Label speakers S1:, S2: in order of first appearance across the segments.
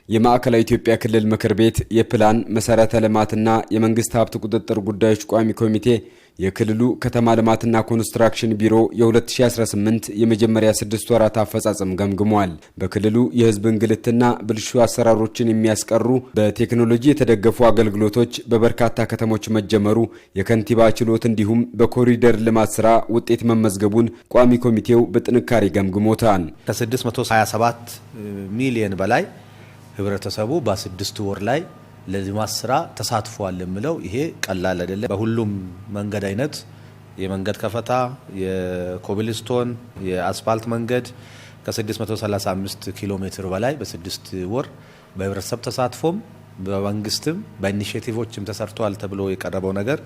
S1: የማዕከላዊ ኢትዮጵያ ክልል ምክር ቤት የፕላን መሰረተ ልማትና የመንግስት ሀብት ቁጥጥር ጉዳዮች ቋሚ ኮሚቴ የክልሉ ከተማ ልማትና ኮንስትራክሽን ቢሮ የ2018 የመጀመሪያ 6 ወራት አፈጻጸም ገምግሟል። በክልሉ የህዝብ እንግልትና ብልሹ አሰራሮችን የሚያስቀሩ በቴክኖሎጂ የተደገፉ አገልግሎቶች በበርካታ ከተሞች መጀመሩ የከንቲባ ችሎት እንዲሁም በኮሪደር ልማት ስራ ውጤት መመዝገቡን ቋሚ ኮሚቴው በጥንካሬ ገምግሞታል።
S2: ከ627 ሚሊዮን በላይ ህብረተሰቡ በ6 ወር ላይ ለልማት ስራ ተሳትፏል የሚለው ይሄ ቀላል አይደለም። በሁሉም መንገድ አይነት የመንገድ ከፈታ፣ የኮብልስቶን፣ የአስፋልት መንገድ ከ635 ኪሎ ሜትር በላይ በ6 ወር በህብረተሰብ ተሳትፎም በመንግስትም በኢኒሼቲቮችም ተሰርቷል ተብሎ የቀረበው ነገር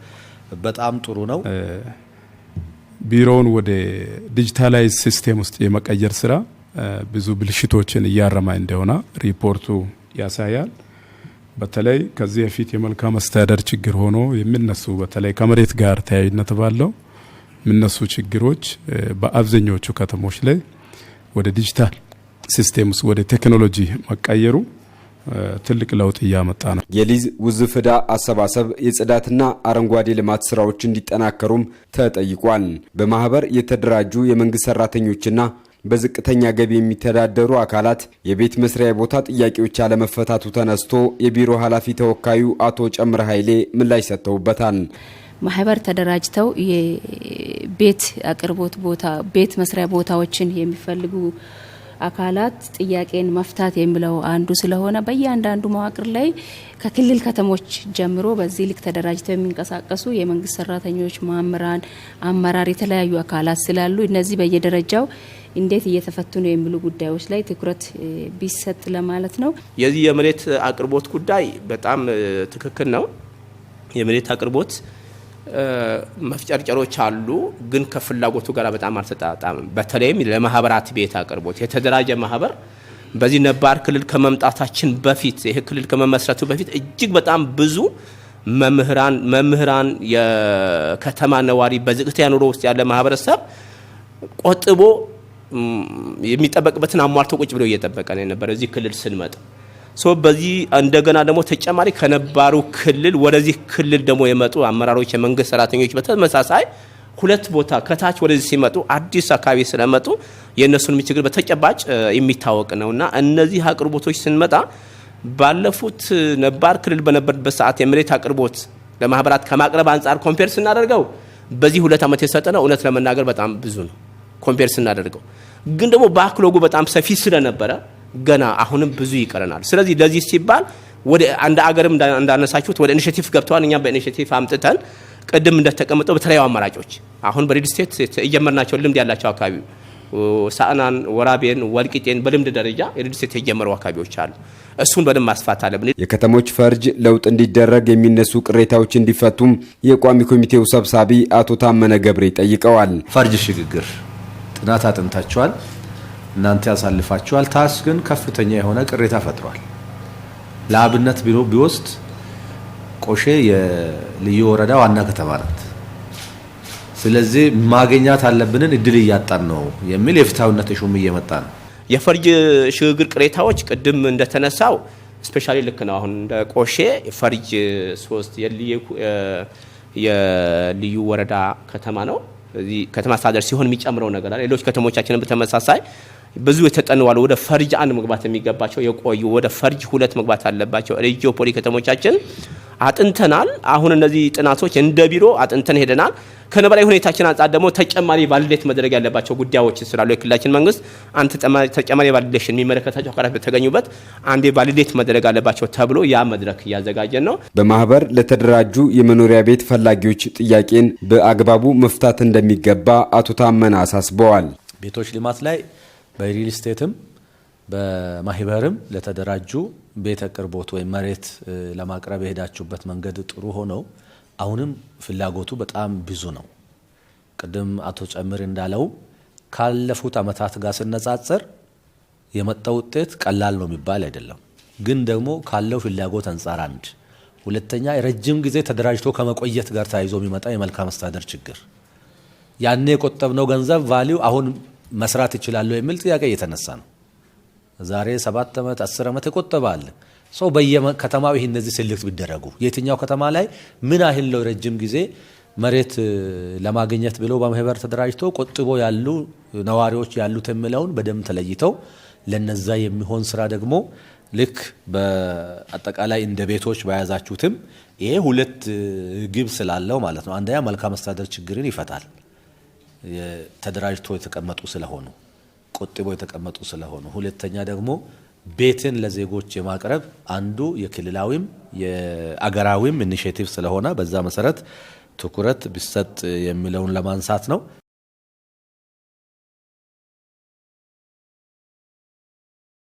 S2: በጣም ጥሩ ነው።
S3: ቢሮውን ወደ ዲጂታላይዝ ሲስተም ውስጥ የመቀየር ስራ ብዙ ብልሽቶችን እያረማ እንደሆነ ሪፖርቱ ያሳያል። በተለይ ከዚህ በፊት የመልካም አስተዳደር ችግር ሆኖ የሚነሱ በተለይ ከመሬት ጋር ተያያዥነት ባለው የሚነሱ ችግሮች በአብዛኞቹ ከተሞች ላይ ወደ ዲጂታል ሲስተም ውስጥ ወደ ቴክኖሎጂ መቀየሩ ትልቅ ለውጥ እያመጣ ነው።
S1: የሊዝ ውዝፍ ዕዳ አሰባሰብ፣ የጽዳትና አረንጓዴ ልማት ስራዎች እንዲጠናከሩም ተጠይቋል። በማህበር የተደራጁ የመንግስት ሰራተኞችና በዝቅተኛ ገቢ የሚተዳደሩ አካላት የቤት መስሪያ ቦታ ጥያቄዎች አለመፈታቱ ተነስቶ የቢሮ ኃላፊ ተወካዩ አቶ ጨምረ ኃይሌ ምላሽ ሰጥተውበታል።
S4: ማህበር ተደራጅተው የቤት አቅርቦት ቦታ ቤት መስሪያ ቦታዎችን የሚፈልጉ አካላት ጥያቄን መፍታት የሚለው አንዱ ስለሆነ በእያንዳንዱ መዋቅር ላይ ከክልል ከተሞች ጀምሮ በዚህ ልክ ተደራጅተው የሚንቀሳቀሱ የመንግስት ሰራተኞች፣ መምህራን፣ አመራር የተለያዩ አካላት ስላሉ እነዚህ በየደረጃው እንዴት እየተፈቱ ነው የሚሉ ጉዳዮች ላይ ትኩረት ቢሰጥ ለማለት ነው።
S5: የዚህ የመሬት አቅርቦት ጉዳይ በጣም ትክክል ነው። የመሬት አቅርቦት መፍጨርጨሮች አሉ፣ ግን ከፍላጎቱ ጋር በጣም አልተጣጣምም። በተለይም ለማህበራት ቤት አቅርቦት የተደራጀ ማህበር በዚህ ነባር ክልል ከመምጣታችን በፊት ይሄ ክልል ከመመስረቱ በፊት እጅግ በጣም ብዙ መምህራን የከተማ ነዋሪ በዝቅተኛ ኑሮ ውስጥ ያለ ማህበረሰብ ቆጥቦ የሚጠበቅበትን አሟልቶ ቁጭ ብሎ እየጠበቀ ነው የነበረ እዚህ ክልል ስንመጣ። በዚህ እንደገና ደግሞ ተጨማሪ ከነባሩ ክልል ወደዚህ ክልል ደግሞ የመጡ አመራሮች፣ የመንግስት ሰራተኞች በተመሳሳይ ሁለት ቦታ ከታች ወደዚህ ሲመጡ አዲስ አካባቢ ስለመጡ የእነሱን ችግር በተጨባጭ የሚታወቅ ነውና እነዚህ አቅርቦቶች ስንመጣ ባለፉት ነባር ክልል በነበረበት ሰዓት የመሬት አቅርቦት ለማህበራት ከማቅረብ አንጻር ኮምፔር ስናደርገው በዚህ 2 ዓመት የሰጠነው እውነት ለመናገር በጣም ብዙ ነው። ኮምፔር ስናደርገው ግን ደግሞ ባክሎጉ በጣም ሰፊ ስለነበረ ገና አሁንም ብዙ ይቀረናል። ስለዚህ ለዚህ ሲባል ወደ አንድ አገርም እንዳነሳችሁት ወደ ኢኒሼቲቭ ገብተዋል። እኛ በኢኒሼቲቭ አምጥተን ቅድም እንደተቀመጠው በተለያዩ አማራጮች አሁን በሪል ስቴት እየጀመርናቸው ልምድ ያላቸው አካባቢ ሳዕናን፣ ወራቤን፣ ወልቂጤን በልምድ ደረጃ የሪል ስቴት የጀመሩ አካባቢዎች አሉ። እሱን በደንብ ማስፋት አለብን።
S1: የከተሞች ፈርጅ ለውጥ እንዲደረግ የሚነሱ ቅሬታዎች እንዲፈቱም የቋሚ ኮሚቴው ሰብሳቢ አቶ ታመነ ገብሬ ጠይቀዋል።
S2: ፈርጅ ሽግግር ጥናት አጥንታችኋል፣ እናንተ ያሳልፋችኋል። ታስ ግን ከፍተኛ የሆነ ቅሬታ ፈጥሯል። ለአብነት ቢወስድ ቆሼ የልዩ ወረዳ ዋና ከተማ ናት። ስለዚህ ማግኘት አለብንን እድል እያጣን ነው የሚል የፍትሃዊነት ሹም እየመጣ ነው።
S5: የፈርጅ ሽግግር ቅሬታዎች ቅድም እንደተነሳው ስፔሻሊ ልክ ነው። አሁን እንደ ቆሼ ፈርጅ 3 የልዩ ወረዳ ከተማ ነው። እዚህ ከተማ አስተዳደር ሲሆን የሚጨምረው ነገር አለ። ሌሎች ከተሞቻችንን በተመሳሳይ ብዙ የተጠነዋል ወደ ፈርጅ 1 መግባት የሚገባቸው የቆዩ ወደ ፈርጅ 2 መግባት አለባቸው። ሬጂዮ ፖሊ ከተሞቻችን አጥንተናል። አሁን እነዚህ ጥናቶች እንደ ቢሮ አጥንተን ሄደናል። ከነበራዊ ሁኔታችን አንጻር ደግሞ ተጨማሪ ቫሊዴት መደረግ ያለባቸው ጉዳዮች ስላሉ የክልላችን መንግስት አንተ ተጨማሪ ቫሊዴሽን የሚመለከታቸው አካላት በተገኙበት አንዴ ቫሊዴት መደረግ አለባቸው ተብሎ ያ መድረክ እያዘጋጀን ነው።
S1: በማህበር ለተደራጁ የመኖሪያ ቤት ፈላጊዎች ጥያቄን በአግባቡ መፍታት እንደሚገባ አቶ ታመነ አሳስበዋል።
S2: ቤቶች ልማት ላይ በሪል ስቴትም በማህበርም ለተደራጁ ቤት አቅርቦት ወይም መሬት ለማቅረብ የሄዳችሁበት መንገድ ጥሩ ሆነው አሁንም ፍላጎቱ በጣም ብዙ ነው። ቅድም አቶ ጨምር እንዳለው ካለፉት አመታት ጋር ሲነጻጸር የመጣው ውጤት ቀላል ነው የሚባል አይደለም። ግን ደግሞ ካለው ፍላጎት አንጻር አንድ ሁለተኛ ረጅም ጊዜ ተደራጅቶ ከመቆየት ጋር ተያይዞ የሚመጣ የመልካም አስተዳደር ችግር ያኔ የቆጠብነው ገንዘብ ቫልዩ አሁን መስራት ይችላል የሚል ጥያቄ እየተነሳ ነው። ዛሬ 7 ዓመት 10 ዓመት ይቆጥባል። ሰው በየከተማው ይሄ እነዚህ ስልት ቢደረጉ የትኛው ከተማ ላይ ምን ያህል ነው ረጅም ጊዜ መሬት ለማግኘት ብለው በማህበር ተደራጅተው ቆጥቦ ያሉ ነዋሪዎች ያሉት የሚለውን በደንብ ተለይተው ለነዛ የሚሆን ስራ ደግሞ ልክ በአጠቃላይ እንደ ቤቶች በያዛችሁትም ይሄ ሁለት ግብ ስላለው ማለት ነው። አንደኛ መልካም አስተዳደር ችግርን ይፈታል። ተደራጅቶ የተቀመጡ ስለሆኑ ቆጥቦ የተቀመጡ ስለሆኑ፣ ሁለተኛ ደግሞ ቤትን ለዜጎች የማቅረብ አንዱ የክልላዊም የአገራዊም ኢኒሼቲቭ ስለሆነ በዛ መሰረት ትኩረት ቢሰጥ የሚለውን ለማንሳት ነው።